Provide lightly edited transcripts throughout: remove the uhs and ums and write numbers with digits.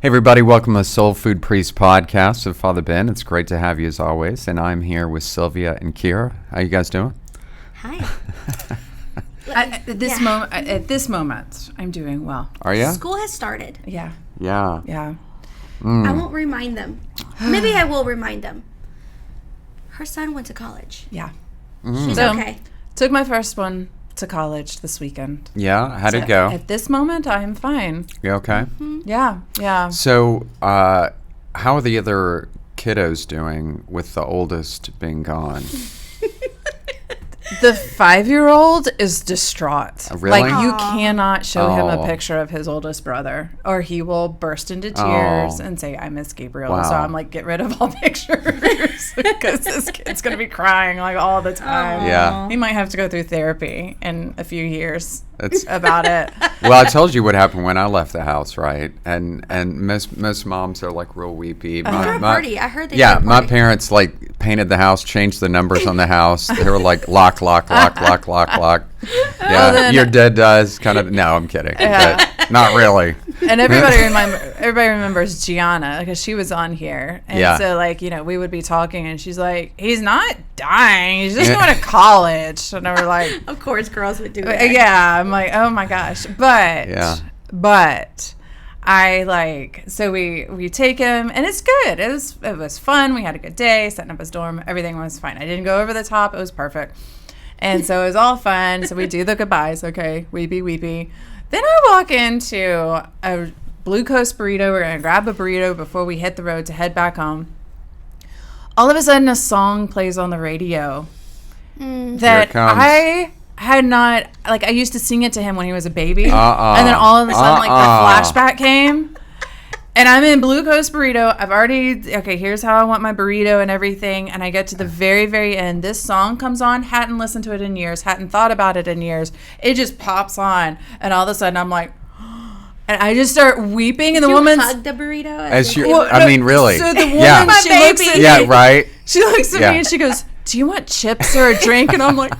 Hey everybody, welcome to Soul Food Priest podcast with Father Ben. It's great to have you as always, and I'm here with Silvia and Khira. How you guys doing? Hi. At this moment, I'm doing well. Are you? School has started. Yeah. Yeah. I won't remind them. Maybe I will remind them. Her son went to college. Yeah. She's So, okay. Took my first one to college this weekend. Yeah? How'd it So go? At this moment, I'm fine. You okay? Yeah. So, how are the other kiddos doing with the oldest being gone? The 5-year-old is distraught. Really? Like, you cannot show him Oh. a picture of his oldest brother, or he will burst into tears and say, I miss Gabriel. Wow. So I'm like, get rid of all pictures because this kid's going to be crying like all the time. Yeah. He might have to go through therapy in a few years That's about it. Well, I told you what happened when I left the house, right? And most moms are like real weepy. They threw a party. I heard they Yeah, threw a my party. parents like painted the house, changed the numbers on the house. They were like lock. Yeah, then- your dad does kind of. No, I'm kidding. Yeah. But not really. And everybody remembers Gianna because she was on here. And Yeah. so, like, you know, we would be talking and she's like, he's not dying. He's just Yeah. going to college. And we're like, Of course, girls would do that. yeah. I'm like, oh my gosh. But I like, so we take him and it's good. It was fun. We had a good day, setting up his dorm. Everything was fine. I didn't go over the top. It was perfect. And so it was all fun. So we do the goodbyes. Okay. Weepy. Then I walk into a Blue Coast burrito. We're going to grab a burrito before we hit the road to head back home. All of a sudden, a song plays on the radio that Here it comes. I had not, like, I used to sing it to him when he was a baby. Uh-uh. And then all of a sudden, like, the flashback came. And I'm in Blue Coast burrito. I've already, okay, here's how I want my burrito and everything. And I get to the very, very end. This song comes on. Hadn't listened to it in years. Hadn't thought about it in years. It just pops on. And all of a sudden, I'm like, and I just start weeping. And the You woman's, hug the burrito? As you, Well, I mean, really. so the woman, Yeah. she looks at Yeah, me. right. She looks at Yeah. me and she goes, do you want chips or a drink? And I'm like,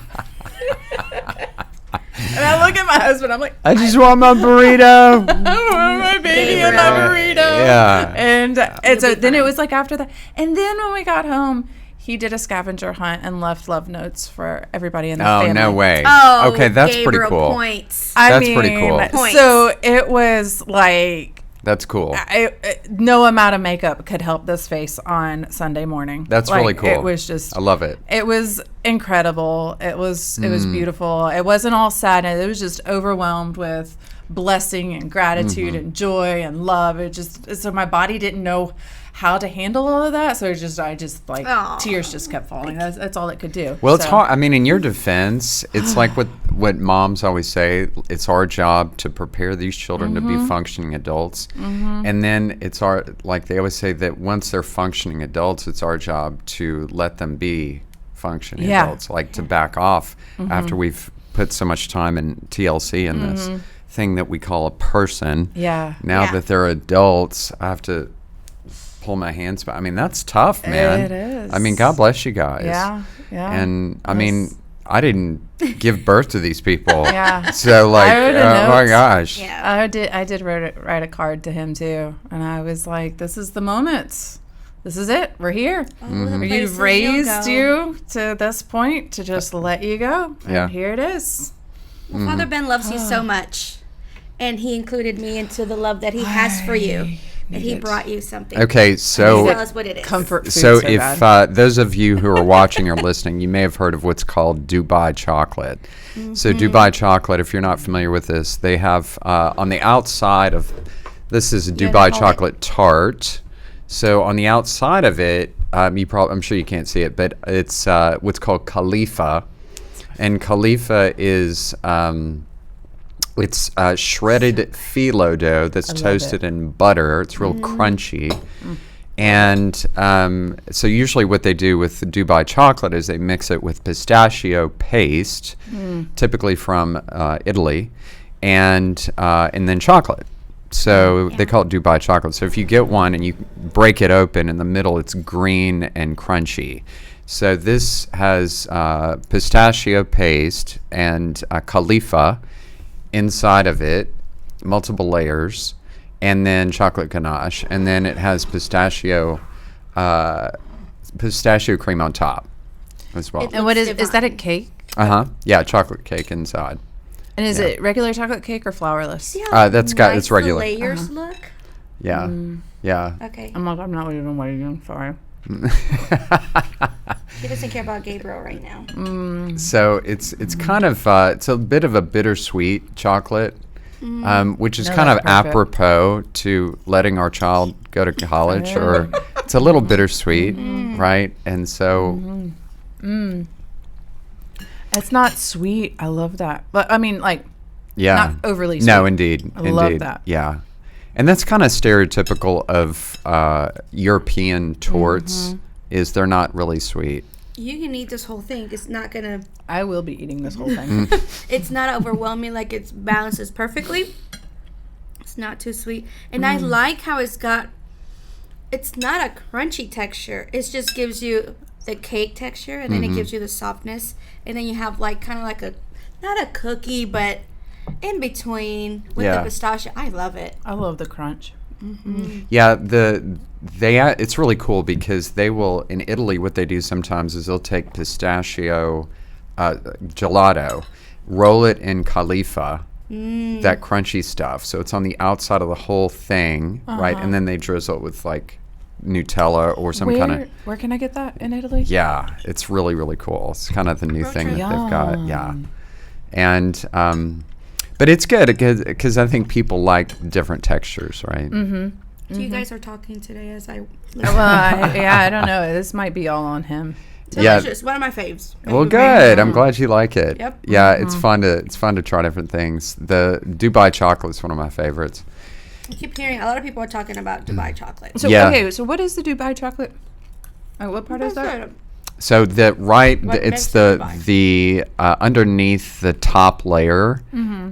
and I look at my husband. I'm like, I just want my burrito. I want my baby and my burrito. Yeah. And so then it was like after that. And then when we got home, he did a scavenger hunt and left love notes for everybody in the family. Oh, no way. Oh, Okay, that's pretty Gabriel cool. Points. That's pretty cool. Points. So it was like, That's cool. no amount of makeup could help this face on Sunday morning. That's Like, really cool. It was just, I love it. it was incredible. It was beautiful. It wasn't all sadness. It was just overwhelmed with blessing and gratitude and joy and love. It just, so my body didn't know how to handle all of that. So I just like Aw. tears just kept falling. That's all it could do. Well, it's So- hard. I mean, in your defense, it's like what moms always say. It's our job to prepare these children to be functioning adults, and then it's our, like they always say, that once they're functioning adults, it's our job to let them be functioning Yeah. adults. Like to back off after we've put so much time in TLC in this thing that we call a person. Yeah. Now Yeah. that they're adults, I have to pull my hands back. I mean, that's tough, man. It is. I mean, God bless you guys. Yeah. And I mean, I didn't give birth to these people. Yeah. So like, I wrote a oh my note. gosh. Yeah. I did write a card to him too, and I was like, "This is the moment. This is it. We're here. All the places You've you'll raised go. you to this point to just let you go, and Yeah. here it is." Well, Father Ben loves you so much. And he included me into the love that he has for you. And he brought you something. Okay, Tell so us what it is. Comfort food. so so if bad. those of you who are watching or listening, you may have heard of what's called Dubai chocolate. So Dubai chocolate, if you're not familiar with this, they have on the outside of this is a they Dubai call it- chocolate tart. So on the outside of it, I'm sure you can't see it, but it's what's called Khalifa, and Khalifa is it's shredded phyllo dough that's love toasted in butter. It's real crunchy. And so usually what they do with the Dubai chocolate is they mix it with pistachio paste, typically from Italy, and then chocolate. So they call it Dubai chocolate. So if you get one and you break it open, in the middle it's green and crunchy. So this has pistachio paste and Khalifa inside of it, multiple layers, and then chocolate ganache, and then it has pistachio cream on top as well. And what is Looks that a divine. cake? Yeah, chocolate cake inside. And is it regular chocolate cake or flourless? See how It's nice regular. the layers look? Yeah, yeah. Okay. I'm not even waiting. Sorry. He doesn't care about Gabriel right now. So it's kind of it's a bit of a bittersweet chocolate, which is No, kind of that's perfect. apropos to letting our child go to college, or it's a little bittersweet, right? And so It's not sweet. I love that. But I mean, like, yeah, not overly sweet. No, indeed, I love that. Yeah, and that's kind of stereotypical of European torts. Is they're not really sweet. You can eat this whole thing. It's not gonna. I will be eating this whole thing. It's not overwhelming. Like it balances perfectly. It's not too sweet, and I like how it's got. It's not a crunchy texture. It just gives you the cake texture, and then it gives you the softness, and then you have like kind of like a, not a cookie, but in between with the pistachio. I love it. I love the crunch. Yeah, it's really cool because they will, in Italy, what they do sometimes is they'll take pistachio gelato, roll it in califa, that crunchy stuff. So it's on the outside of the whole thing, right? And then they drizzle it with like Nutella or some kind of. Where can I get that in Italy? Yeah, it's really, really cool. It's kind of the new thing that trip. they've got. Yeah. And, but it's good because I think people like different textures, right? So you guys are talking today as I. Well, I don't know. This might be all on him. Delicious. One of my faves. Well, good. I'm glad you like it. Yep. Yeah, it's fun to try different things. The Dubai chocolate is one of my favorites. I keep hearing a lot of people are talking about Dubai chocolate. So Yeah. okay, so what is the Dubai chocolate? What part is that? So it's makes it the underneath the top layer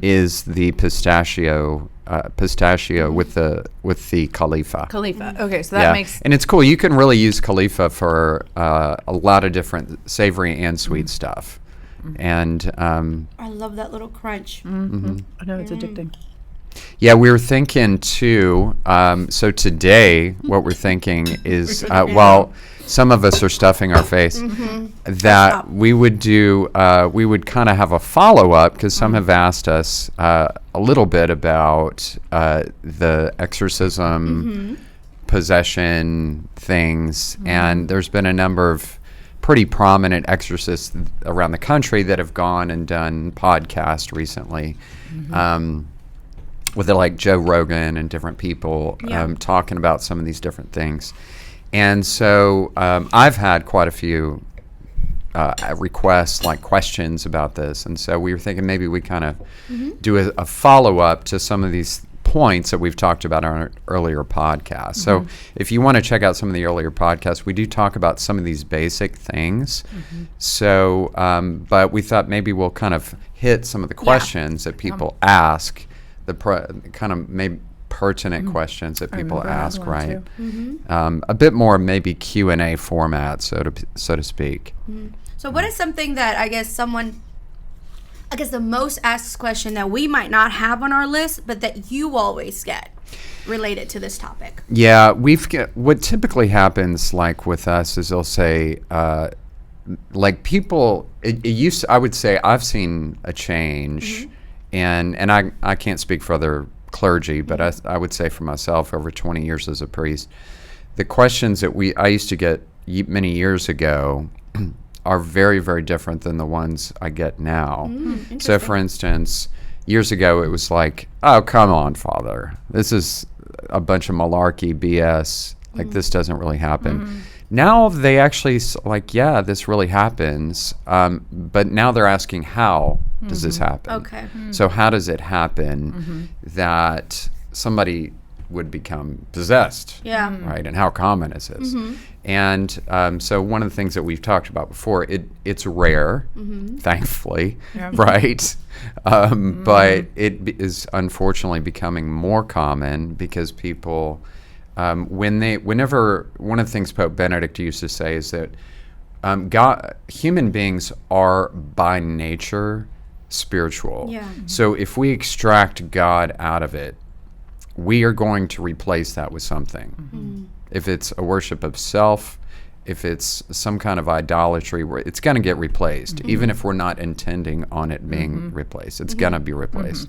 is the pistachio with the Khalifa. Khalifa. Okay, so that makes And it's cool. You can really use Khalifa for a lot of different savory and sweet stuff. And I love that little crunch. I know it's addicting. yeah, we were thinking too. So today, what we're thinking is, while some of us are stuffing our face, that we would kind of have a follow up because some have asked us a little bit about the exorcism, possession things, and there's been a number of pretty prominent exorcists around the country that have gone and done podcasts recently. With like Joe Rogan and different people talking about some of these different things. And so I've had quite a few requests, like questions about this. And so we were thinking maybe we kind of do a follow-up to some of these points that we've talked about on our earlier podcasts. So if you want to check out some of the earlier podcasts, we do talk about some of these basic things. So, but we thought maybe we'll kind of hit some of the questions that people ask, kind of maybe pertinent questions that people remember I had ask, one right? A bit more maybe Q&A format, so to speak. So what is something that I guess the most asked question that we might not have on our list, but that you always get related to this topic? Yeah, what typically happens, like with us, is they'll say, like people. I would say I've seen a change, and I can't speak for other clergy, but I would say for myself, over 20 years as a priest, the questions that I used to get many years ago are very, very different than the ones I get now. So, for instance, years ago, it was like, oh, come on, Father. This is a bunch of malarkey, BS. Like, this doesn't really happen. Now they actually, like, yeah, this really happens. But now they're asking, how does this happen? Okay. So how does it happen that somebody would become possessed? Yeah. Right? And how common is this? And so one of the things that we've talked about before, it's rare, thankfully, right? But it is unfortunately becoming more common because people, whenever one of the things Pope Benedict used to say is that human beings are by nature spiritual. Yeah. So if we extract God out of it, we are going to replace that with something. If it's a worship of self, if it's some kind of idolatry, it's going to get replaced, even if we're not intending on it being replaced. It's going to be replaced.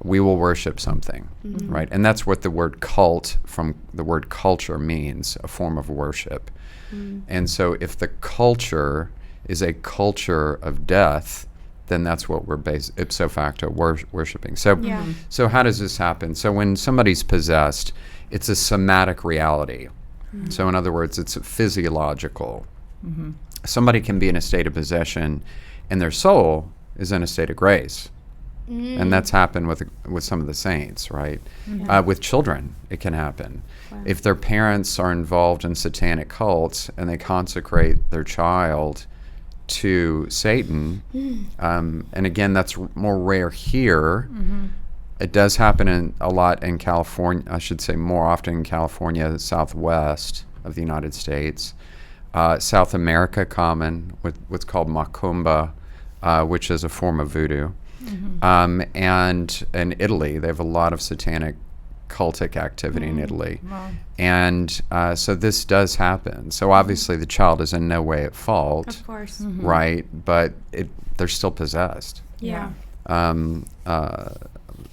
We will worship something, right? And that's what the word cult from the word culture means, a form of worship. And so if the culture is a culture of death, then that's what we're ipso facto worshiping. So, so how does this happen? So when somebody's possessed, it's a somatic reality. So in other words, it's physiological. Somebody can be in a state of possession, and their soul is in a state of grace. And that's happened with some of the saints, right? With children, it can happen. If their parents are involved in satanic cults and they consecrate their child to Satan, and again, that's more rare here. It does happen a lot in California, I should say more often in California, the southwest of the United States. South America, common with what's called macumba, which is a form of voodoo. And in Italy, they have a lot of satanic cultic activity in Italy. And so this does happen. So obviously the child is in no way at fault. Of course. Right? But they're still possessed. Yeah.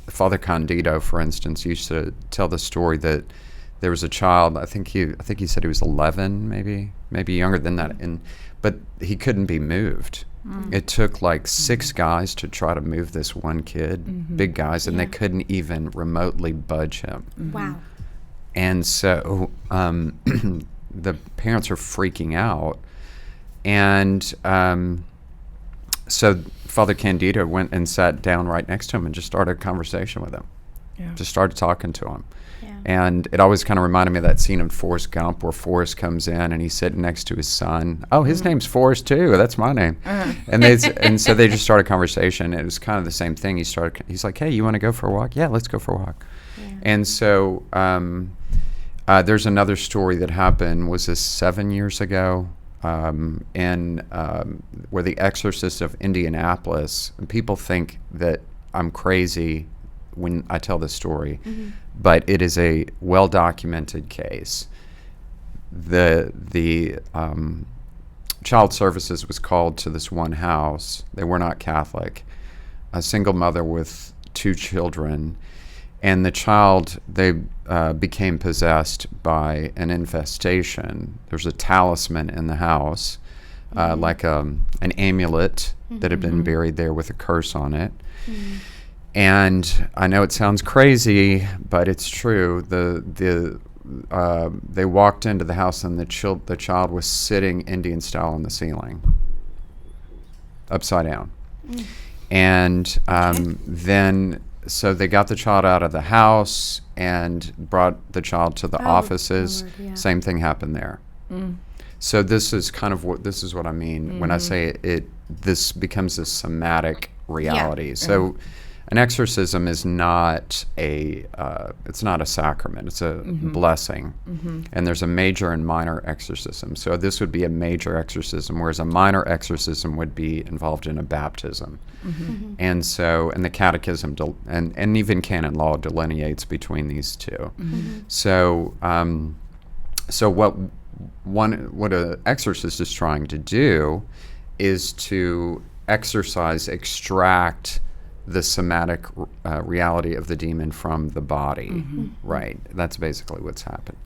Father Candido, for instance, used to tell the story that there was a child. I think he said he was 11, maybe younger than that, but he couldn't be moved. It took like 6 guys to try to move this one kid, big guys, and they couldn't even remotely budge him. Wow. And so the parents are freaking out, and so Father Candido went and sat down right next to him and just started a conversation with him. Just started talking to him. And it always kind of reminded me of that scene in Forrest Gump where Forrest comes in and he's sitting next to his son. Oh, his name's Forrest too. That's my name. And so they just started a conversation. It was kind of the same thing. He's like, hey, you want to go for a walk? Yeah, let's go for a walk. And so there's another story that happened, was this 7 years ago? Where the Exorcist of Indianapolis, and people think that I'm crazy when I tell this story, but it is a well-documented case. The child services was called to this one house. They were not Catholic. A single mother with 2 children, and the child, they became possessed by an infestation. There's a talisman in the house, like an amulet that had been buried there with a curse on it. And I know it sounds crazy, but it's true. They walked into the house, and the child was sitting Indian style on the ceiling, upside down. And then, so they got the child out of the house and brought the child to the offices. Lord, Same thing happened there. So this is kind of what I mean when I say this becomes a somatic reality. So an exorcism is not it's not a sacrament. It's a blessing. And there's a major and minor exorcism. So this would be a major exorcism, whereas a minor exorcism would be involved in a baptism. And so, and the catechism and even canon law delineates between these two. So, so what an exorcist is trying to do is to extract the somatic reality of the demon from the body, right? That's basically what's happened.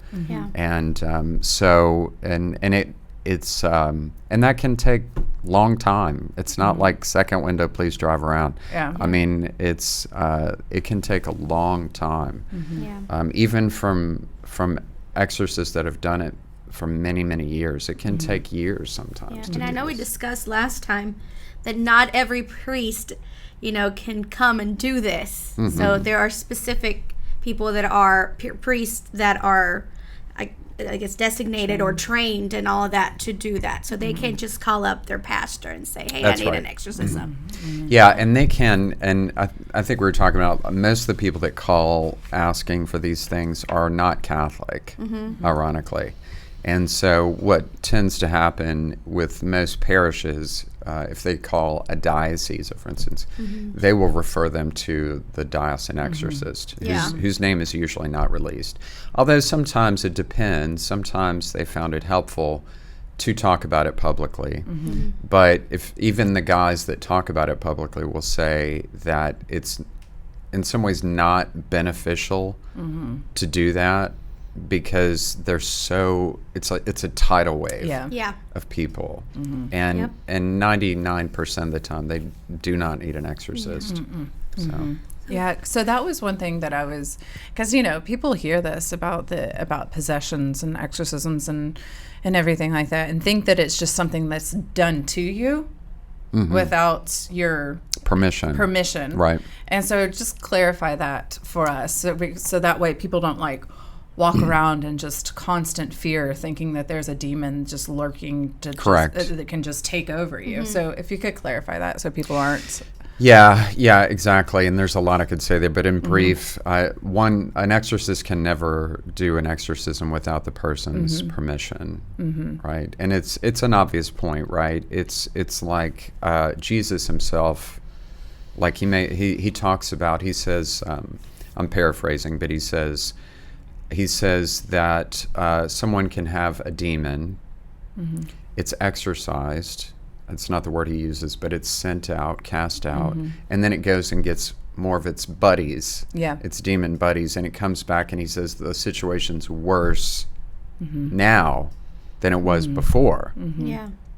And so, and it's and that can take long time. It's not like second window, please drive around. I mean, it can take a long time. Even from exorcists that have done it for many, many years, it can take years sometimes. And I know we discussed last time that not every priest, can come and do this. So there are specific people that are priests that are, I guess, designated or trained and all of that to do that. So they can't just call up their pastor and say, hey, That's I need right. an exorcism. Yeah, and they can, and I think we were talking about most of the people that call asking for these things are not Catholic, ironically. And so what tends to happen with most parishes, if they call a diocese, for instance, they will refer them to the diocesan exorcist, whose name is usually not released. Although sometimes it depends. Sometimes they found it helpful to talk about it publicly. But if even the guys that talk about it publicly will say that it's in some ways not beneficial to do that, because they're so it's a tidal wave of people, and 99% of the time they do not need an exorcist. So that was one thing that I was, because people hear this about possessions and exorcisms and everything like that, and think that it's just something that's done to you without your permission, right? And so just clarify that for us, so that way people don't walk around in just constant fear, thinking that there's a demon just lurking that can just take over you. So if you could clarify that, so people aren't. Yeah, exactly. And there's a lot I could say there, but in brief, an exorcist can never do an exorcism without the person's permission, right? And it's an obvious point, right? It's like Jesus himself, like he talks about. He says, I'm paraphrasing, but he says that someone can have a demon, it's exorcised. It's not the word he uses, but it's sent out, cast out, and then it goes and gets more of its buddies, its demon buddies, and it comes back and he says the situation's worse now than it was before.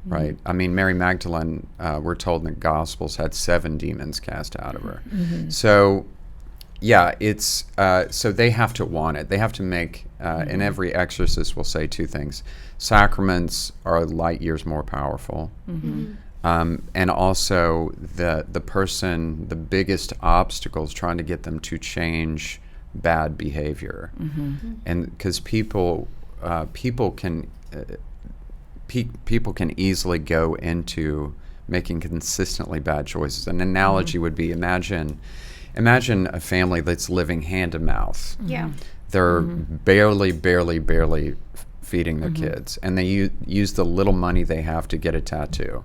Right? I mean, Mary Magdalene, we're told in the Gospels, had 7 demons cast out of her. So, it's so they have to want it. They have to make, and every exorcist will say 2 things. Sacraments are light years more powerful. And also the biggest obstacle is trying to get them to change bad behavior. And because people can easily go into making consistently bad choices. An analogy would be, imagine a family that's living hand to mouth. They're barely feeding their kids, and they use the little money they have to get a tattoo,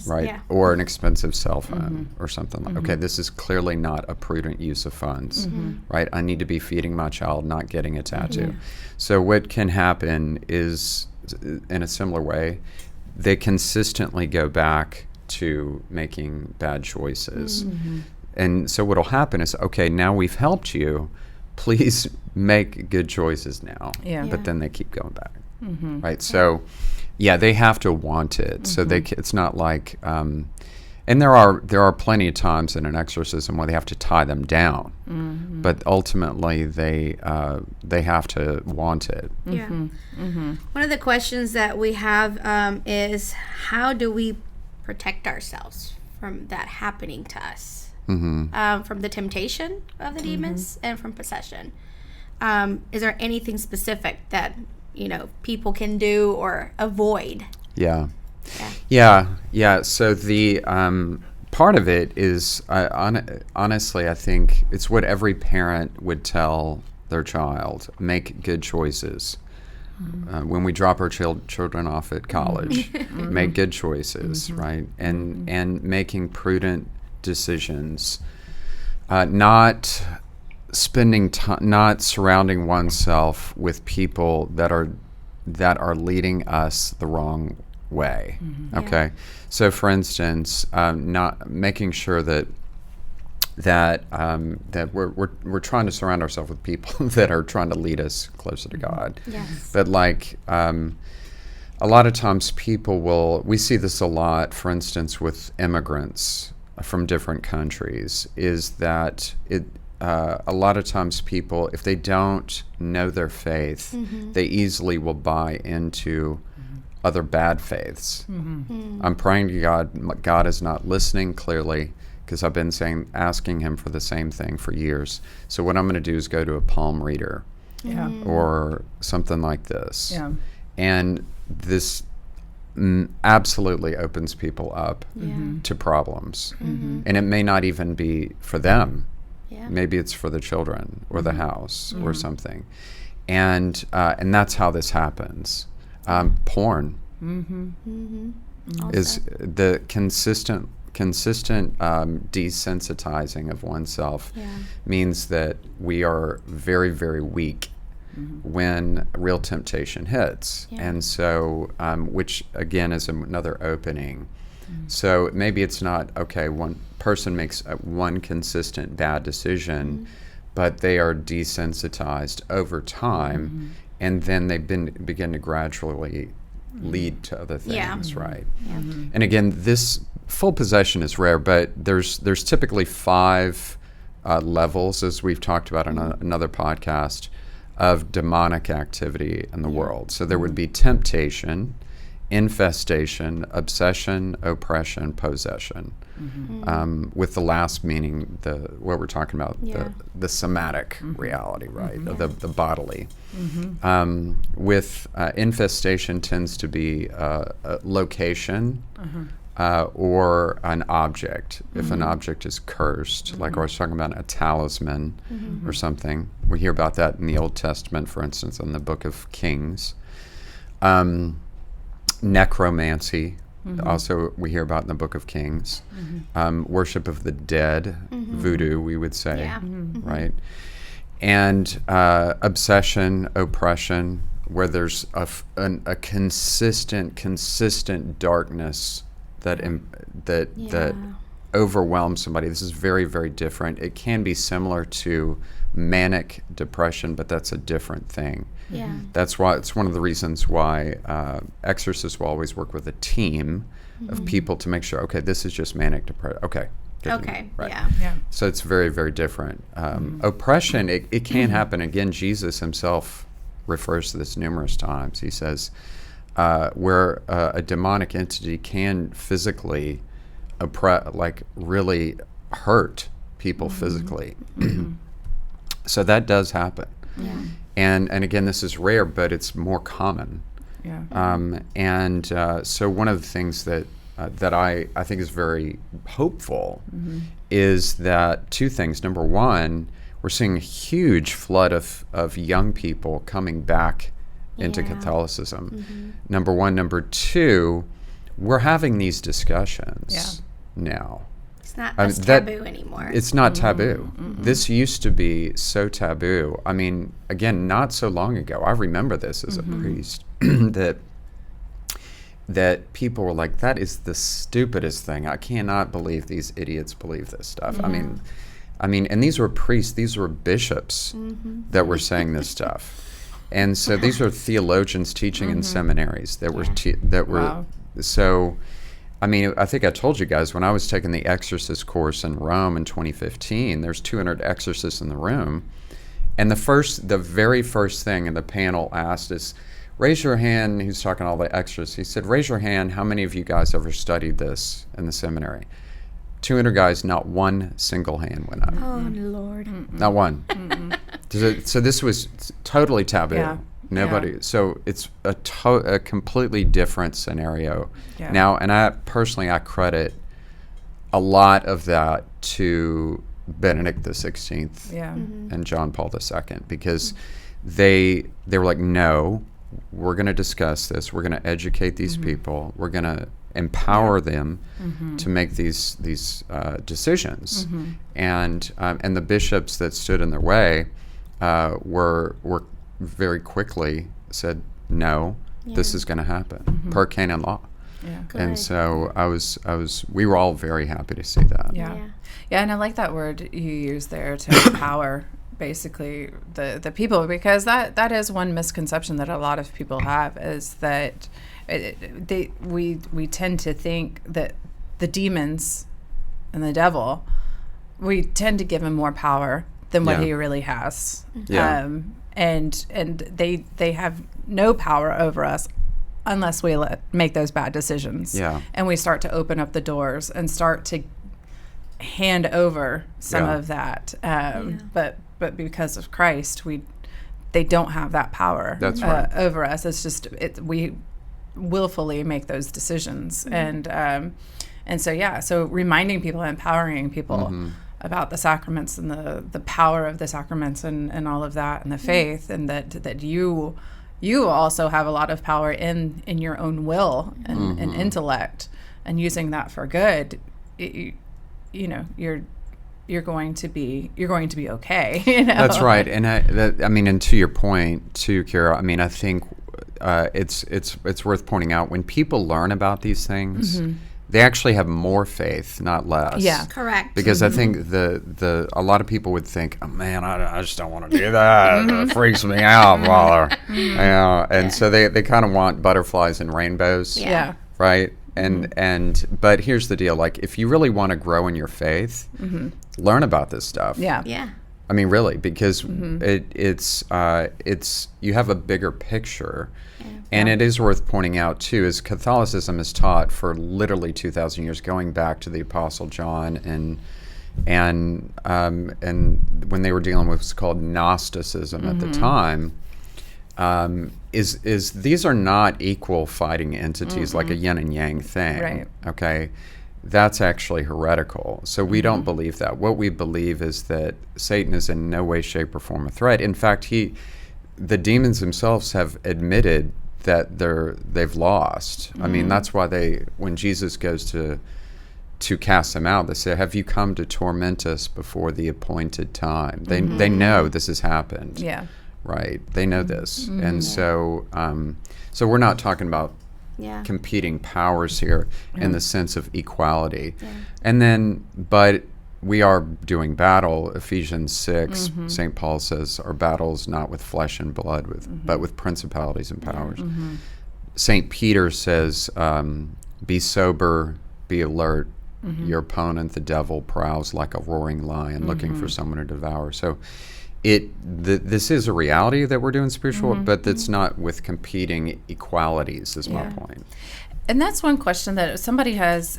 right? Or an expensive cell phone or something like. Okay, this is clearly not a prudent use of funds, right? I need to be feeding my child, not getting a tattoo. So what can happen is, in a similar way, they consistently go back to making bad choices. And so what'll happen is, okay, now we've helped you, please make good choices now. But then they keep going back, right? So, they have to want it. So it's not like, and there are plenty of times in an exorcism where they have to tie them down, but ultimately they have to want it. One of the questions that we have is, how do we protect ourselves from that happening to us? From the temptation of the demons and from possession. Is there anything specific that people can do or avoid? So the part of it is, honestly, I think it's what every parent would tell their child: make good choices. When we drop our children off at college, make good choices, right? And making prudent decisions, not spending time, not surrounding oneself with people that are leading us the wrong way. Okay, so for instance, not making sure that we're trying to surround ourselves with people that are trying to lead us closer to God. But a lot of times we see this a lot, for instance, with immigrants from different countries, is that a lot of times people, if they don't know their faith, they easily will buy into other bad faiths. I'm praying to God. God is not listening clearly, because I've been asking him for the same thing for years. So what I'm going to do is go to a palm reader or something like this. And this absolutely opens people up to problems. And it may not even be for them. Maybe it's for the children or the house or something. and that's how this happens. Porn is the consistent desensitizing of oneself means that we are very, very weak when real temptation hits. And so, which again is another opening. So maybe it's not, okay, one person makes one consistent bad decision, but they are desensitized over time, and then they begin to gradually lead to other things, right? And again, this full possession is rare, but there's typically 5 levels, as we've talked about on another podcast, of demonic activity in the world. So there would be temptation, infestation, obsession, oppression, possession, with the last meaning what we're talking about, the somatic reality, right, the bodily. With infestation tends to be a location or an object. If an object is cursed, like I was talking about a talisman or something, we hear about that in the Old Testament, for instance, in the book of Kings. Necromancy, also we hear about in the book of Kings. Worship of the dead, voodoo, we would say, right? And obsession, oppression, where there's a consistent darkness that overwhelms somebody. This is very, very different. It can be similar to manic depression, but that's a different thing. That's why it's one of the reasons why exorcists will always work with a team of people to make sure, okay, this is just manic depression. Okay. Right. So it's very, very different. Oppression, it can happen. Again, Jesus himself refers to this numerous times. He says where a demonic entity can physically really hurt people physically. So that does happen. And again, this is rare, but it's more common. So one of the things that I think is very hopeful is that 2 things. Number one, we're seeing a huge flood of young people coming back into Catholicism. Number one. Number two, we're having these discussions now. It's not as taboo anymore. It's not taboo. This used to be so taboo. I mean, again, not so long ago, I remember this as a priest, that people were like, that is the stupidest thing. I cannot believe these idiots believe this stuff. I mean, and these were priests, these were bishops that were saying this stuff. And so these are theologians teaching in seminaries that were so. I mean, I think I told you guys when I was taking the exorcist course in Rome in 2015. There's 200 exorcists in the room, and the very first thing in the panel asked is, "Raise your hand." He was talking to all the exorcists. He said, "Raise your hand. How many of you guys ever studied this in the seminary?" 200 guys, not one single hand went up. Oh Lord! Not one. So this was totally taboo. Nobody. So it's a completely different scenario now. And I credit a lot of that to Benedict XVI and John Paul II, because they were like, no, we're going to discuss this. We're going to educate these people. We're going to empower them to make these decisions. And the bishops that stood in their way were very quickly said, no, this is going to happen per canon law. And so we were all very happy to see that. And I like that word you used there, to empower basically the people, because that is one misconception that a lot of people have, is that we tend to think that the demons and the devil, we tend to give him more power than what he really has. And they have no power over us unless we make those bad decisions. And we start to open up the doors and start to hand over some of that. But because of Christ, they don't have that power over us. It's just we willfully make those decisions. And so reminding people, empowering people about the sacraments and the power of the sacraments and all of that and the faith, and that you also have a lot of power in your own will and intellect, and using that for good. You're going to be okay. That's right. And and to your point too, Khira, I think it's worth pointing out, when people learn about these things, they actually have more faith, not less. Yeah. Correct. Because I think a lot of people would think, oh man, I just don't want to do that. It freaks me out, Father. And so they kind of want butterflies and rainbows. Yeah. Right? But here's the deal, like, if you really want to grow in your faith, learn about this stuff. Yeah. Yeah. I mean, really, because it's you have a bigger picture. And it is worth pointing out, too, is Catholicism is taught for literally 2,000 years, going back to the Apostle John, and when they were dealing with what's called Gnosticism at the time, is these are not equal fighting entities like a yin and yang thing. Right. Okay? That's actually heretical. So we don't believe that. What we believe is that Satan is in no way, shape, or form a threat. In fact, the demons themselves have admitted that they've lost. I mean, that's why when Jesus goes to cast them out, they say, "Have you come to torment us before the appointed time?" They know this has happened. Yeah. Right. They know this, and so we're not talking about competing powers here in the sense of equality, but we are doing battle. Ephesians 6, St. Paul says our battle is not with flesh and blood, but with principalities and powers. St. Peter says, be sober, be alert. Your opponent, the devil, prowls like a roaring lion looking for someone to devour. So this is a reality that we're doing spiritual, but it's not with competing equalities, is my point. And that's one question that somebody has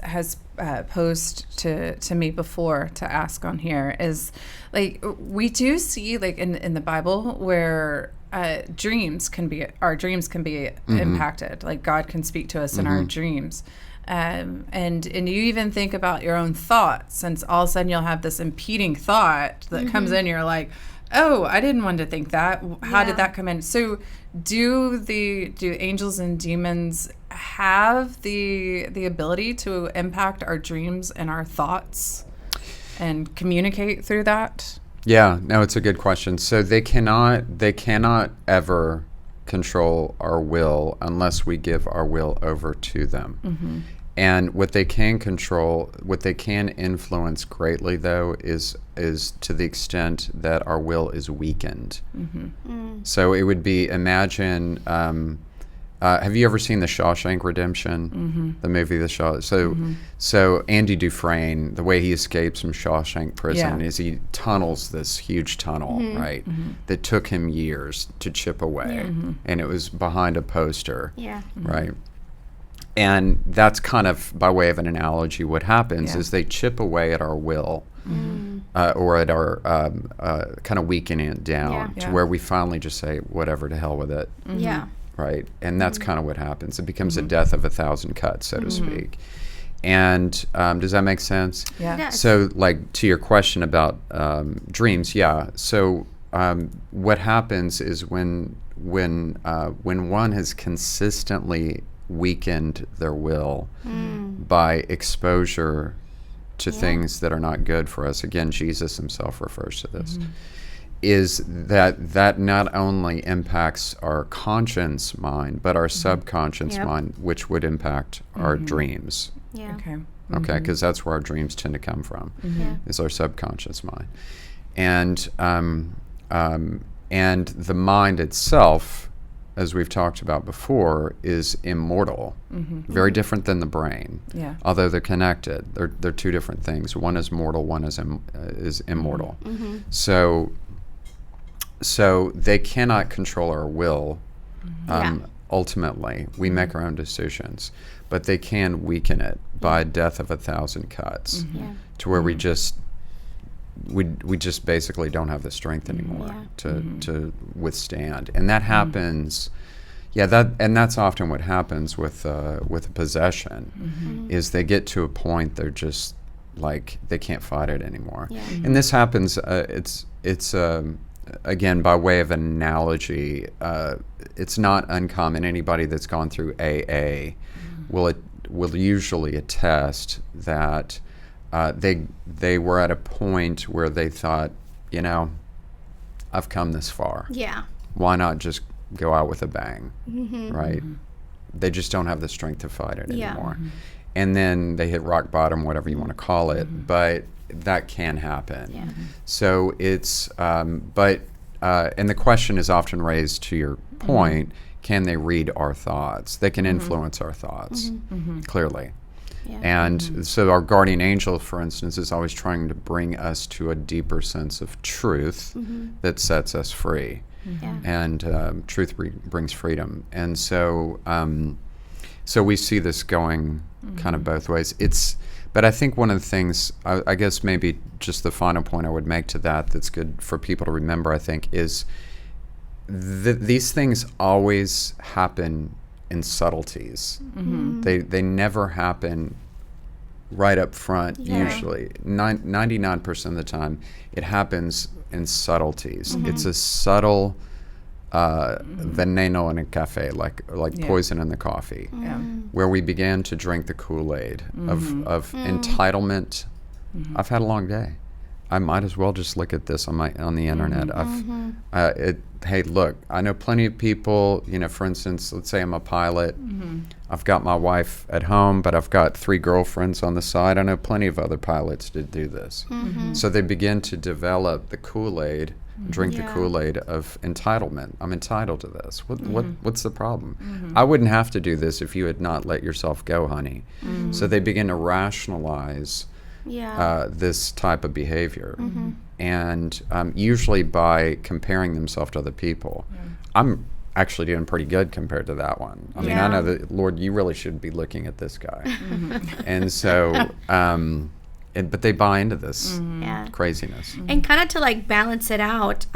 posed to me before to ask on here is, like, we do see, like, in the Bible where our dreams can be impacted. Like, God can speak to us in our dreams. And you even think about your own thoughts, and all of a sudden you'll have this impeding thought that comes in. You're like, oh, I didn't want to think that. How did that come in? So do angels and demons have the ability to impact our dreams and our thoughts and communicate through that? Yeah, no, it's a good question. So they cannot ever control our will unless we give our will over to them. And what they can control, what they can influence greatly, though, is to the extent that our will is weakened. So it would be, imagine, have you ever seen The Shawshank Redemption? The movie The Shawshank. So Andy Dufresne, the way he escapes from Shawshank prison is he tunnels this huge tunnel, right, that took him years to chip away. And it was behind a poster, right? And that's kind of, by way of an analogy, what happens is they chip away at our will, or at our kind of weakening it down to where we finally just say, whatever, to hell with it. Right? And that's kind of what happens. It becomes a death of 1,000 cuts, so to speak. And does that make sense? Yeah. Yes. So, like, to your question about dreams, so what happens is when one has consistently weakened their will by exposure to things that are not good for us. Again, Jesus himself refers to this. Is that not only impacts our conscious mind, but our subconscious mind, which would impact our dreams. Okay, because that's where our dreams tend to come from, is our subconscious mind. And the mind itself, as we've talked about before, is immortal, very different than the brain. Although they're connected, they're two different things. One is mortal, one is immortal. So they cannot control our will. Ultimately, we make our own decisions, but they can weaken it by death of 1,000 cuts, to where we just basically don't have the strength anymore to withstand. And that happens. That's often what happens with a possession, is they get to a point like they can't fight it anymore. Yeah. And this happens. It's again, by way of analogy, it's not uncommon. Anybody that's gone through AA will usually attest that they were at a point where they thought, I've come this far. Yeah. Why not just go out with a bang, Mm-hmm. right? They just don't have the strength to fight it Yeah. anymore. And then they hit rock bottom, whatever you want to call it, but that can happen. Yeah. So it's, and the question is often raised to your point, can they read our thoughts? They can influence our thoughts, clearly. Yeah. And so our guardian angel, for instance, is always trying to bring us to a deeper sense of truth that sets us free. Yeah. And truth brings freedom. And so so we see this going kind of both ways. But I think one of the things, I guess maybe just the final point I would make to that's good for people to remember, I think, is these things always happen in subtleties. They never happen right up front, usually. 99% of the time, it happens in subtleties. It's a subtle veneno in a cafe, like poison in the coffee, where we began to drink the Kool-Aid of entitlement. I've had a long day. I might as well just look at this on the internet. Hey, look, I know plenty of people, for instance, let's say I'm a pilot. I've got my wife at home, but I've got 3 girlfriends on the side. I know plenty of other pilots that do this. So they begin to develop the Kool-Aid, drink the Kool-Aid of entitlement. I'm entitled to this. What's the problem? I wouldn't have to do this if you had not let yourself go, honey. So they begin to rationalize this type of behavior. And usually by comparing themselves to other people. I'm actually doing pretty good compared to that one. I mean, I know that, Lord, you really should be looking at this guy. And so, but they buy into this craziness. And kind of to like balance it out,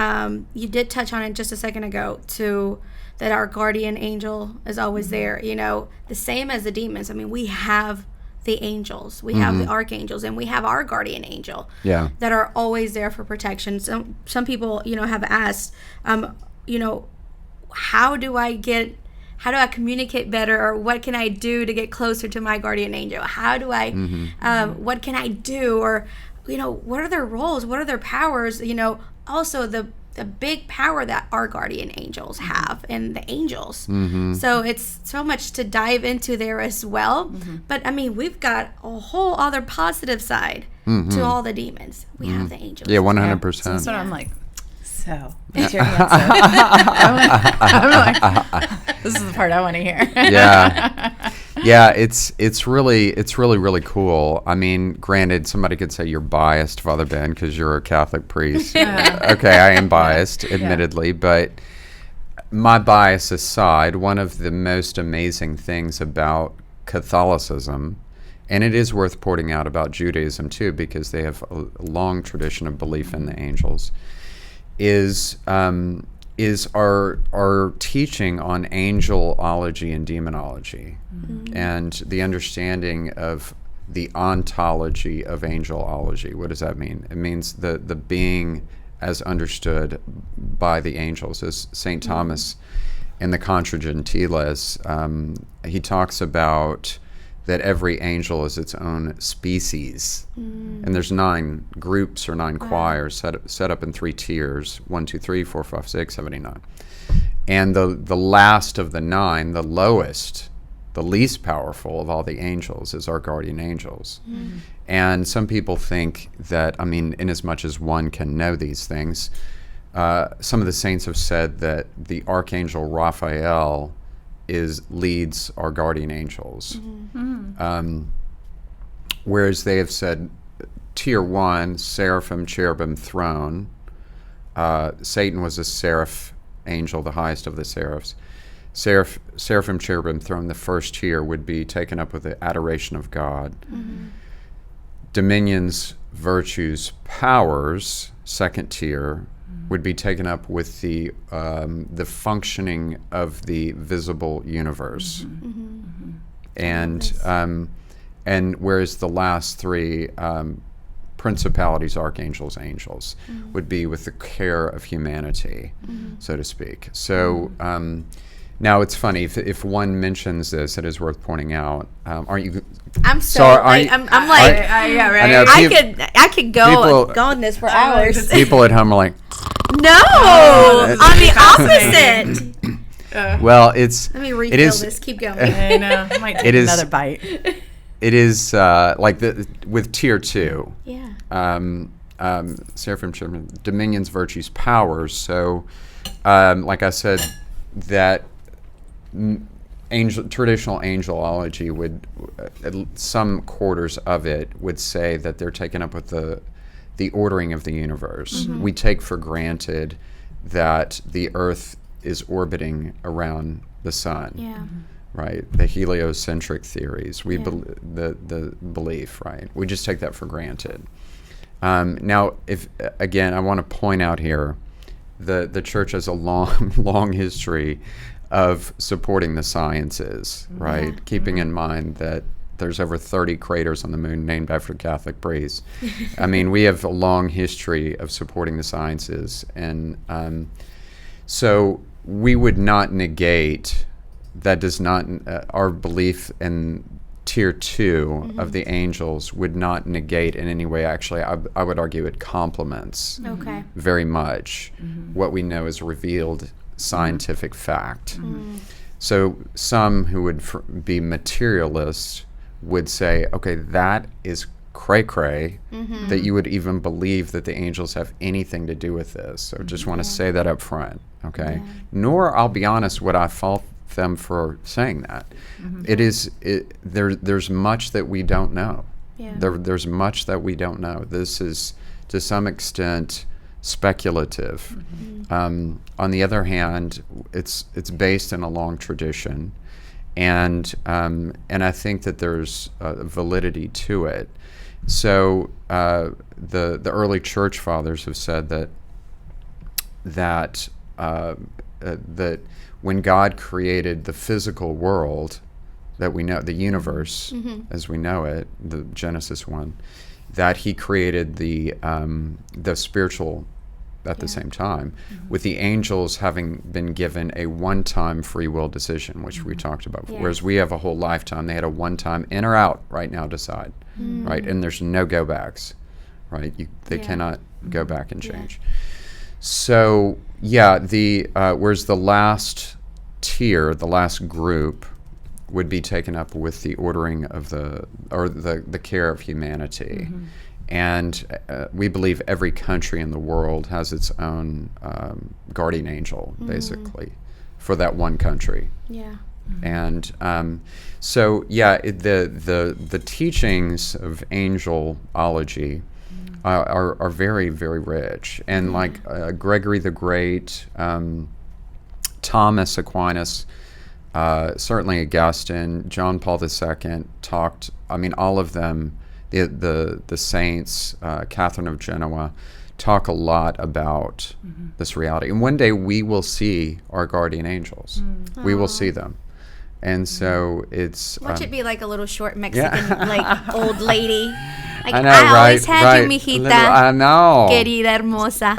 you did touch on it just a second ago too, that our guardian angel is always there, the same as the demons. I mean, we have the angels, we have the archangels, and we have our guardian angel that are always there for protection. Some people, have asked, how do I communicate better, or what can I do to get closer to my guardian angel? How do I, what can I do? Or, what are their roles? What are their powers? Also the big power that our guardian angels have, and the angels. So it's so much to dive into there as well. But I mean, we've got a whole other positive side to all the demons. We have the angels. Yeah, 100%. So that's what I'm like. So, that's your answer. I'm like, this is the part I want to hear. Yeah, it's really cool. I mean, granted, somebody could say you're biased, Father Ben, because you're a Catholic priest. Okay, I am biased, admittedly, but my bias aside, one of the most amazing things about Catholicism, and it is worth pointing out about Judaism too, because they have a long tradition of belief in the angels, is our teaching on angelology and demonology, and the understanding of the ontology of angelology. What does that mean? It means the being as understood by the angels. As St. Thomas in the Contra Gentiles, he talks about that every angel is its own species. And there's 9 groups or 9 choirs set up in 3 tiers, 1, 2, 3, 4, 5, 6, 7, 8, 9. And the last of the 9, the lowest, the least powerful of all the angels, is our guardian angels. And some people think that, I mean, in as much as one can know these things, some of the saints have said that the archangel Raphael leads our guardian angels. Whereas they have said tier 1, seraphim, cherubim, throne. Satan was a seraph angel, the highest of the seraphs. Seraphim, cherubim, throne, the first tier would be taken up with the adoration of God. Dominions, virtues, powers, second tier, would be taken up with the functioning of the visible universe. And and whereas the last three, principalities, archangels, angels, would be with the care of humanity, so to speak. So now it's funny, if one mentions this, it is worth pointing out. Aren't you? I'm so Sorry, like, I'm like, yeah, right. I know, I could go people- on this for hours. People at home are like, No, on the opposite. well, it's Let me it refill is this. Keep going. I know. I might take It is- another bite. it is like with tier 2. Yeah. Seraphim, cherubim, dominions, virtues, powers. So, like I said, that traditional angelology would, some quarters of it would say that they're taken up with the ordering of the universe. We take for granted that the Earth is orbiting around the sun. Yeah. Right, the heliocentric theories, the belief, right? We just take that for granted. Now, if again, I want to point out here, the church has a long history of supporting the sciences, right? Keeping in mind that there's over 30 craters on the moon named after Catholic priests. I mean, we have a long history of supporting the sciences, and so we would not negate. That does not, our belief in tier 2 of the angels would not negate in any way. Actually, I would argue it complements Okay. very much what we know is revealed scientific fact. So some who would be materialists would say, okay, that is cray-cray, that you would even believe that the angels have anything to do with this. So just want to say that up front, okay? Nor, I'll be honest, would I fault them for saying that. There's much that we don't know. Yeah. There's much that we don't know. This is to some extent speculative. On the other hand, it's based in a long tradition, and I think that there's validity to it. So the early church fathers have said that when God created the physical world that we know, the universe as we know it, the Genesis one, that he created the spiritual at the same time, with the angels having been given a one-time free will decision, which we talked about. Yeah. Whereas we have a whole lifetime, they had a one-time in or out, right now decide, right? And there's no go-backs, right? They cannot go back and change. So, yeah, whereas the last tier, the last group, would be taken up with the ordering of the care of humanity. And we believe every country in the world has its own guardian angel, basically, for that one country. Yeah. And so, yeah, the teachings of angelology are very, very rich. And like Gregory the Great, Thomas Aquinas, certainly Augustine, John Paul II talked, I mean, all of them, the saints, Catherine of Genoa, talk a lot about this reality. And one day we will see our guardian angels. We will see them. And so it's... Watch it be like a little short Mexican, like, old lady. Like, I know, I right, always had right. you, mijita. I know. Querida hermosa.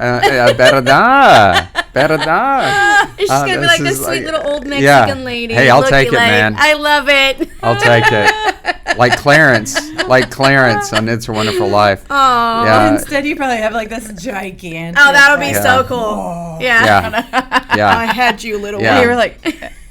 Verdad. Verdad. She's going to be like this is sweet little old Mexican yeah. lady. Hey, I'll Look, take it, like, man. I love it. I'll take it. Like Clarence on It's a Wonderful Life. Oh. Yeah. Instead, you probably have like this gigantic. Oh, that'll be Yeah. so cool. Yeah. Yeah. I Yeah. had you, little Yeah. You were like,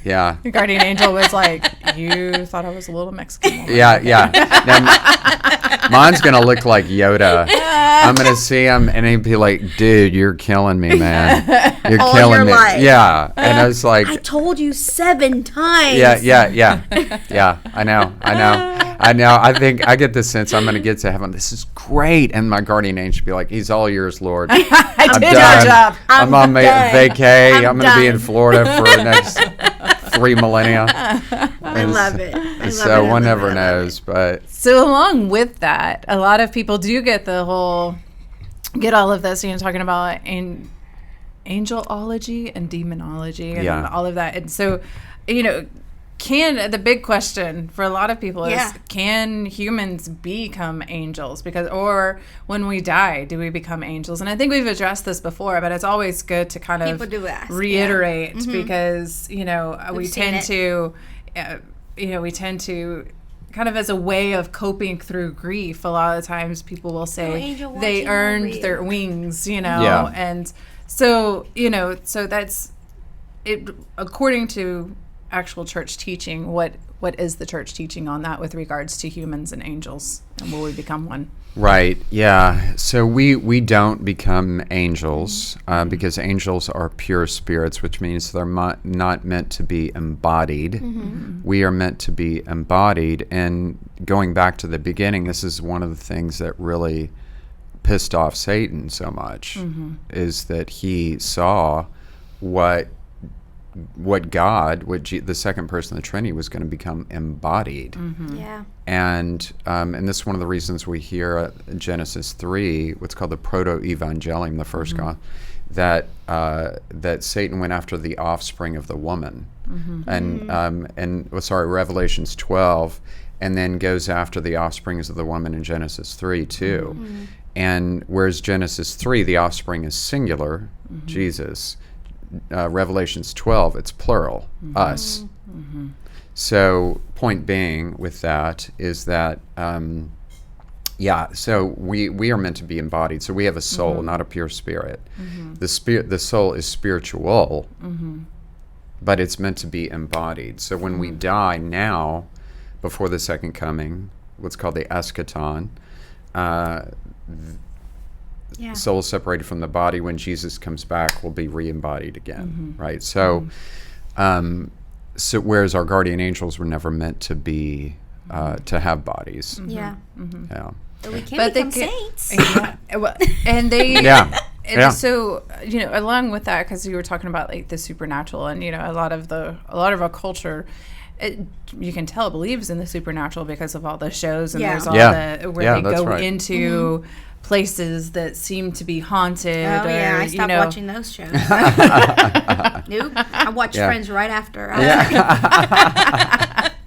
Yeah. your guardian angel was like, you thought I was a little Mexican woman. Yeah. Yeah. Now, mine's going to look like Yoda. I'm going to see him and he'd be like, dude, you're killing me, man. You're All killing your me. life. Yeah. And I was like, I told you 7 times. yeah. Yeah. I know. I think I get the sense I'm going to get to heaven. This is great. And my guardian angel be like, he's all yours, Lord. I I'm did done. your job. I'm on done. vacay. I'm I'm going to be in done. Florida for the next 3 millennia. I love it. I love So it. one I love never it. knows. But So along with that, a lot of people do get get all of this, talking about angelology and demonology and Yeah. all of that. And so, the big question for a lot of people is, Yeah. can humans become angels? Or when we die, do we become angels? And I think we've addressed this before, but it's always good to kind of People do ask, reiterate yeah. because, we seen tend to, kind of as a way of coping through grief, a lot of times people will say angel they watching earned over their you. wings, Yeah. and so, so that's it. According to actual church teaching, what is the church teaching on that with regards to humans and angels, and will we become one? Right. Yeah. So we don't become angels because angels are pure spirits, which means they're not meant to be embodied. We are meant to be embodied. And going back to the beginning, this is one of the things that really pissed off Satan so much, is that he saw what the second person of the Trinity was going to become embodied. Yeah. And this is one of the reasons we hear in Genesis 3, what's called the proto-evangelium, the first gospel, that Satan went after the offspring of the woman. Revelations 12, and then goes after the offsprings of the woman in Genesis 3 too. And whereas Genesis 3, the offspring is singular, Jesus, Revelations 12, it's plural, us. So point being with that is that, so we are meant to be embodied. So we have a soul, not a pure spirit. The soul is spiritual, but it's meant to be embodied. So when we die now, before the second coming, what's called the eschaton, soul separated from the body, when Jesus comes back, will be re-embodied again, right? So, so whereas our guardian angels were never meant to be, to have bodies. Yeah. Yeah. But we can But they become can- saints. And they, Yeah. Yeah. So along with that, because you were talking about like the supernatural, and a lot of our culture, you can tell believes in the supernatural because of all the shows, and there's all the where they that's go right. into places that seem to be haunted. Oh, yeah. I or, stopped watching those shows. Nope. I watched Yeah. Friends right after.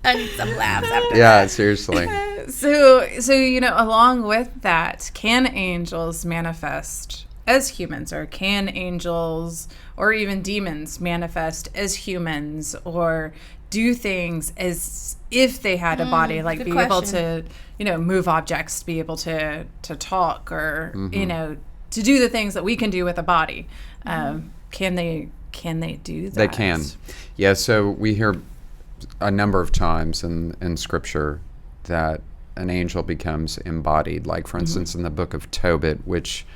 I need some laughs after Yeah, seriously. So along with that, can angels manifest as humans, or can angels or even demons manifest as humans, or do things as if they had a body, like good be able question. to, move objects, be able to talk, or to do the things that we can do with a body? Can they do that? They can. Yeah, so we hear a number of times in Scripture that an angel becomes embodied. Like, for instance, in the book of Tobit, which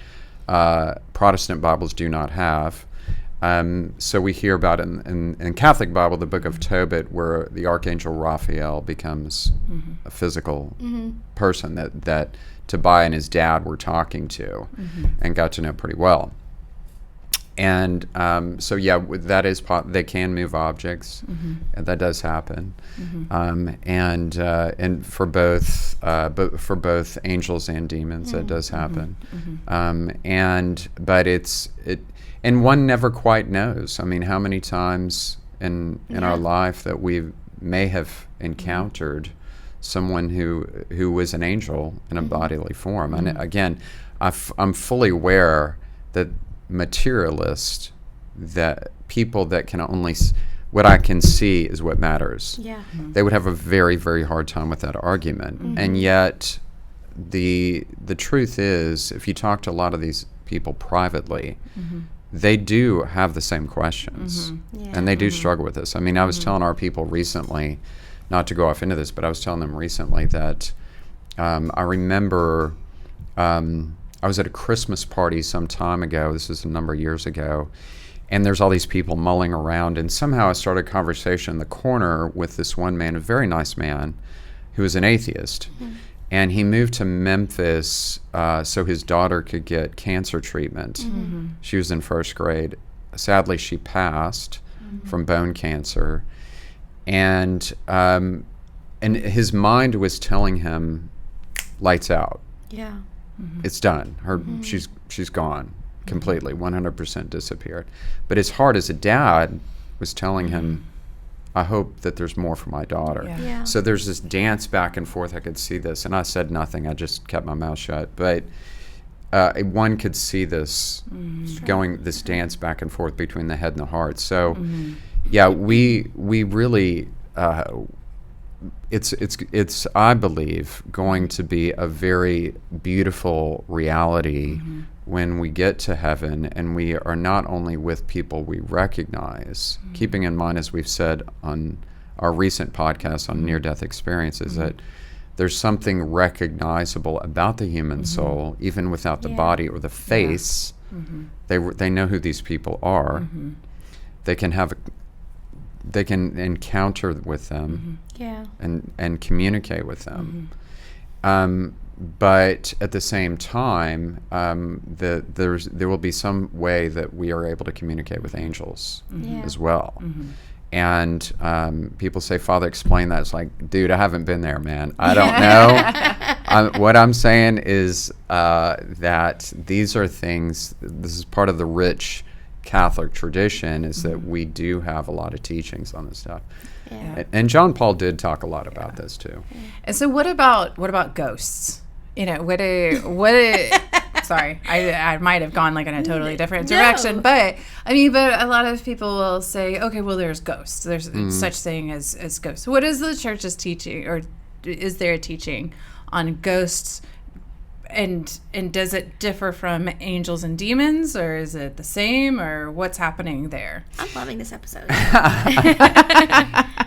Protestant Bibles do not have. So we hear about in Catholic Bible, the book of Tobit, where the Archangel Raphael becomes a physical person that Tobiah and his dad were talking to and got to know pretty well. And that is they can move objects, and that does happen. And for both angels and demons, that does happen. And one never quite knows. I mean, how many times in our life that we may have encountered someone who was an angel in a bodily form. And again, I'm fully aware that materialists, that people that can only what I can see is what matters. Yeah. They would have a very, very hard time with that argument. And yet the truth is, if you talk to a lot of these people privately, they do have the same questions, and they do struggle with this. I mean, I was telling our people recently, not to go off into this, but I was telling them recently that I remember I was at a Christmas party some time ago. This is a number of years ago. And there's all these people mulling around. And somehow I started a conversation in the corner with this one man, a very nice man, who was an atheist. And he moved to Memphis so his daughter could get cancer treatment. She was in first grade. Sadly, she passed from bone cancer. And his mind was telling him, lights out. Yeah. It's done. She's gone completely, 100% disappeared. But his heart as a dad was telling him, I hope that there's more for my daughter. Yeah. So there's this dance back and forth. I could see this, and I said nothing. I just kept my mouth shut. But one could see this going, this dance back and forth between the head and the heart. So, yeah, we really, it's I believe going to be a very beautiful reality when we get to heaven, and we are not only with people we recognize, keeping in mind, as we've said on our recent podcast on near-death experiences, that there's something recognizable about the human soul, even without the body or the face. They know who these people are. They can encounter with them and communicate with them. But at the same time, there will be some way that we are able to communicate with angels as well. And people say, Father, explain that. It's like, dude, I haven't been there, man. I don't know. What I'm saying is that these are things, this is part of the rich Catholic tradition, is that we do have a lot of teachings on this stuff. And John Paul did talk a lot about this too. And so what about ghosts? You know, sorry, I might have gone like in a totally different direction, but a lot of people will say, okay, well, there's ghosts. There's such thing as ghosts. What is the church's teaching, or is there a teaching on ghosts? And does it differ from angels and demons, or is it the same, or what's happening there? I'm loving this episode.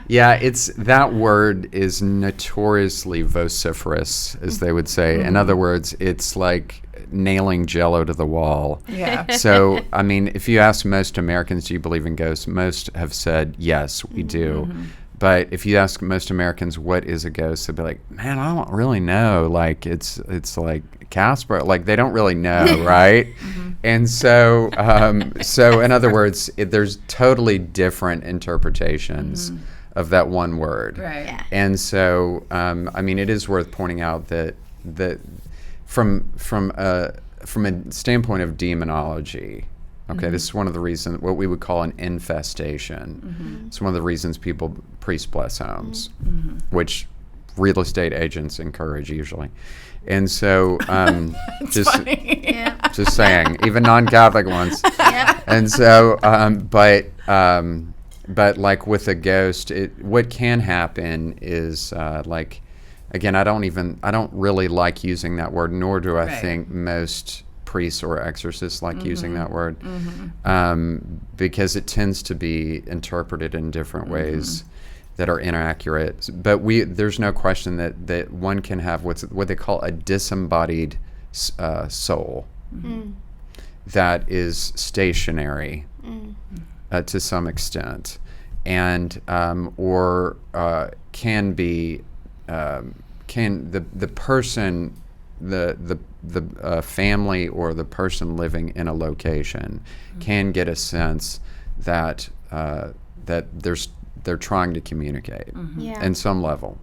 Yeah, that word is notoriously vociferous, as they would say. In other words, it's like nailing Jell-O to the wall. Yeah. So, I mean, if you ask most Americans, do you believe in ghosts? Most have said, yes, we do. But if you ask most Americans, what is a ghost? They'll be like, man, I don't really know. Like, it's like Casper. Like, they don't really know, right? And so, in other words, there's totally different interpretations of that one word. Right. Yeah. And so, I mean, it is worth pointing out that from a standpoint of demonology, okay, this is one of the reasons, what we would call an infestation. It's one of the reasons priests bless homes, which real estate agents encourage usually. And so, just saying, even non-Catholic ones. And so, but like with a ghost, what can happen is like, again, I don't really like using that word, nor do I think most priests or exorcists like using that word, because it tends to be interpreted in different ways that are inaccurate. But there's no question that one can have what they call a disembodied soul that is stationary to some extent, and or can be the person, the family or the person living in a location can get a sense that they're trying to communicate in some level.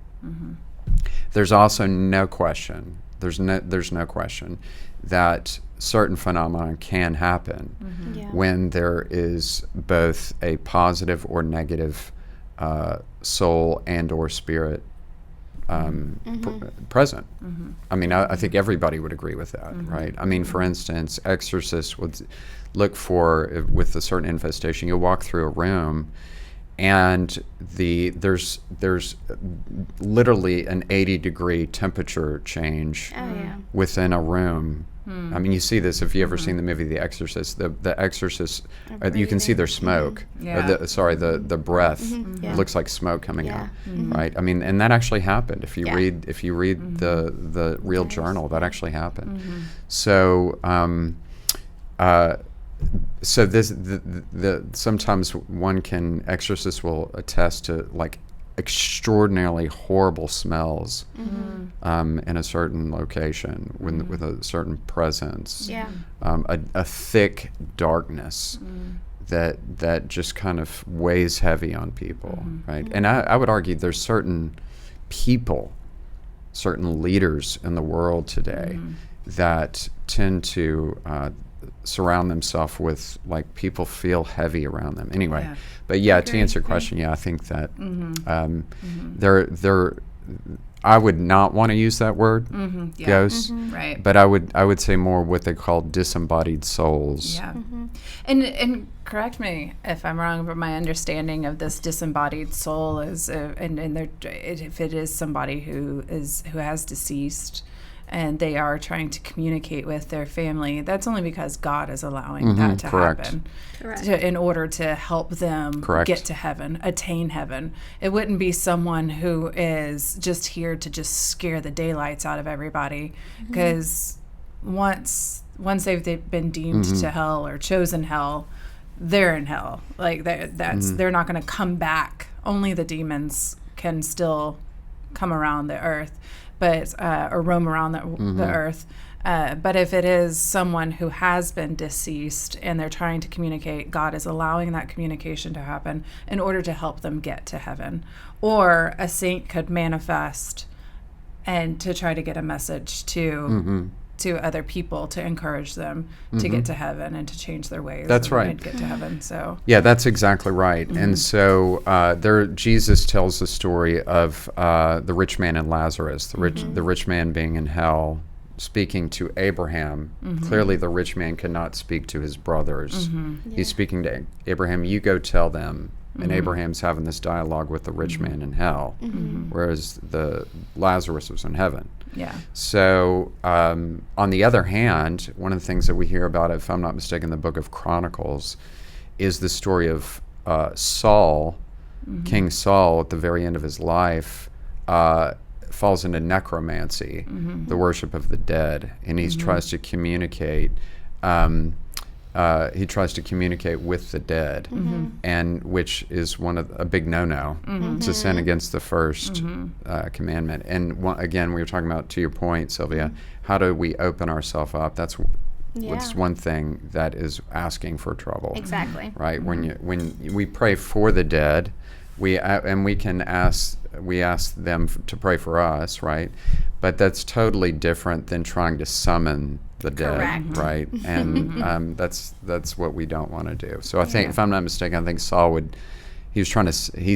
There's also no question. There's no question that certain phenomena can happen when there is both a positive or negative soul and or spirit present. I mean, I think everybody would agree with that, right? I mean, for instance, exorcists would look for, with a certain infestation, you'll walk through a room and there's literally an 80-degree temperature change within a room. I mean, you see this if you ever seen the movie The Exorcist. The Exorcist, you can see their smoke. The breath looks like smoke coming out, right? I mean, and that actually happened. If you read the real journal, that actually happened. So, sometimes exorcists will attest to like extraordinarily horrible smells in a certain location with a certain presence, a thick darkness that just kind of weighs heavy on people, right? And I would argue there's certain people, certain leaders in the world today that tend to surround themselves with, like, people feel heavy around them. Anyway, Yeah. but yeah, to answer your Agree. question, I think that they're I would not want to use that word, Yeah. ghosts, Right. but I would say more what they call disembodied souls. Yeah. And correct me if I'm wrong, but my understanding of this disembodied soul is, if it is somebody who has deceased, and they are trying to communicate with their family, that's only because God is allowing that to correct. happen. Correct. In order to help them Correct. get to heaven, attain heaven. It wouldn't be someone who is just here to just scare the daylights out of everybody, because once they've been deemed to hell or chosen hell, they're in hell. Like they're not going to come back. Only the demons can still come around the earth, but or roam around the earth. But if it is someone who has been deceased and they're trying to communicate, God is allowing that communication to happen in order to help them get to heaven. Or a saint could manifest and to try to get a message to other people to encourage them to get to heaven and to change their ways. That's and right. Get to heaven. So Yeah, that's exactly right. And so Jesus tells the story of the rich man and Lazarus, the rich man being in hell, speaking to Abraham. Clearly, the rich man could not speak to his brothers. He's speaking to Abraham, you go tell them. And Abraham's having this dialogue with the rich man in hell, whereas the Lazarus was in heaven. yeah. So, on the other hand, one of the things that we hear about, if I'm not mistaken, the book of Chronicles, is the story of Saul, King Saul, at the very end of his life, falls into necromancy, the worship of the dead, and he tries to communicate. He tries to communicate with the dead, and which is a big no-no. It's a sin against the first commandment. And again, we were talking about, to your point, Sylvia, how do we open ourselves up? That's one thing that is asking for trouble. Exactly. Right? When we pray for the dead, we ask them to pray for us, right? But that's totally different than trying to summon the dead, Correct. right? And that's what we don't want to do. So I think, if I'm not mistaken, I think Saul he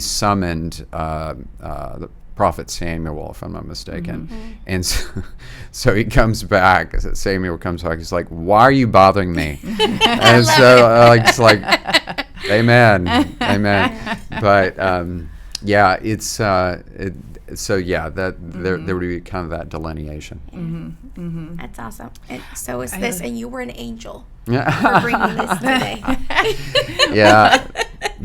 summoned the prophet Samuel, if I'm not mistaken. And so he comes back. Samuel comes back. He's like, "Why are you bothering me?" And so it's like, amen. But yeah, it's so yeah, that there would be kind of that delineation. That's awesome. And so is this, and you were an angel for bringing this today. Yeah,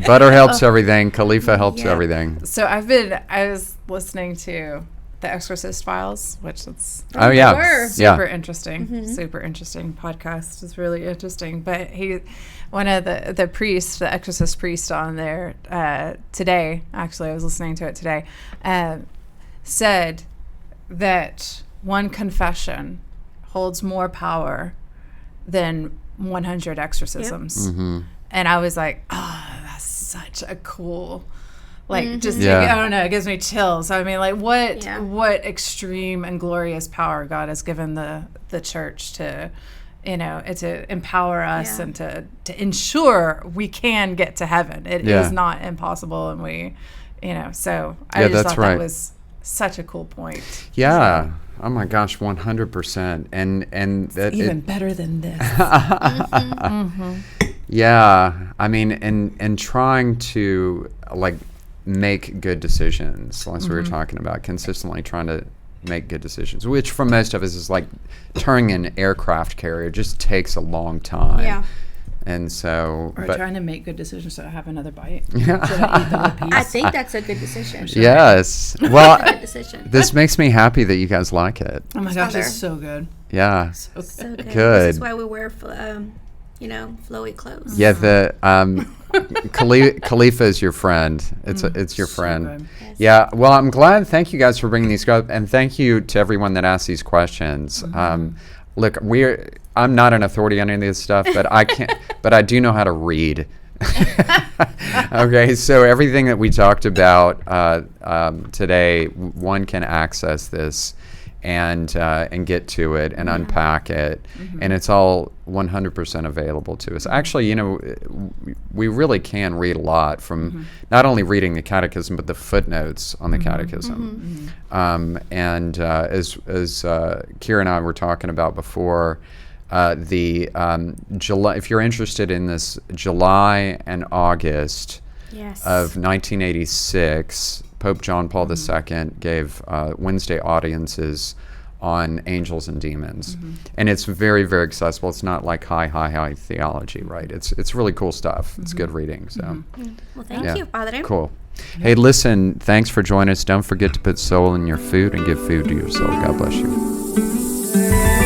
butter helps everything. Khalifa helps everything. So I was listening to the Exorcist Files, which is Oh yeah, super interesting. Super interesting podcast. It's really interesting. But one of the priests, the exorcist priest on there today, actually I was listening to it today, said that one confession holds more power than 100 exorcisms. And I was like, oh, that's such a cool, just, I don't know, it gives me chills. I mean, like, what extreme and glorious power God has given the church to, to empower us and to ensure we can get to heaven. It is not impossible, and we, so I just thought that was such a cool point. Yeah. So. Oh my gosh, 100%. And that even better than this. Yeah. I mean, and trying to make good decisions, as we were talking about, consistently trying to make good decisions, which for most of us is like turning an aircraft carrier, just takes a long time. Yeah. And so, trying to make good decisions so I have another bite. Yeah. Should I eat the whole piece? I think that's a good decision. Yes. Well, Good decision. this makes me happy that you guys like it. Oh my gosh, it's so good. Yeah. So So good. Good. This is why we wear, flowy clothes. Yeah. The Khalifa is your friend. It's your friend. good. Yes. Yeah. Well, I'm glad. Thank you guys for bringing these up, and thank you to everyone that asked these questions. Look, I'm not an authority on any of this stuff, but I can't. But I do know how to read. Okay, so everything that we talked about today, one can access this, and get to it and unpack it. And it's all 100% available to us. Actually, we really can read a lot from not only reading the catechism, but the footnotes on the catechism. And as Khira and I were talking about before, the July, if you're interested in this, July and August of 1986, Pope John Paul II gave Wednesday audiences on angels and demons, and it's very, very accessible. It's not like high theology, right? It's really cool stuff. It's good reading. So, Well, thank you, Padre. cool. Hey, listen, thanks for joining us. Don't forget to put soul in your food and give food to your soul. God bless you.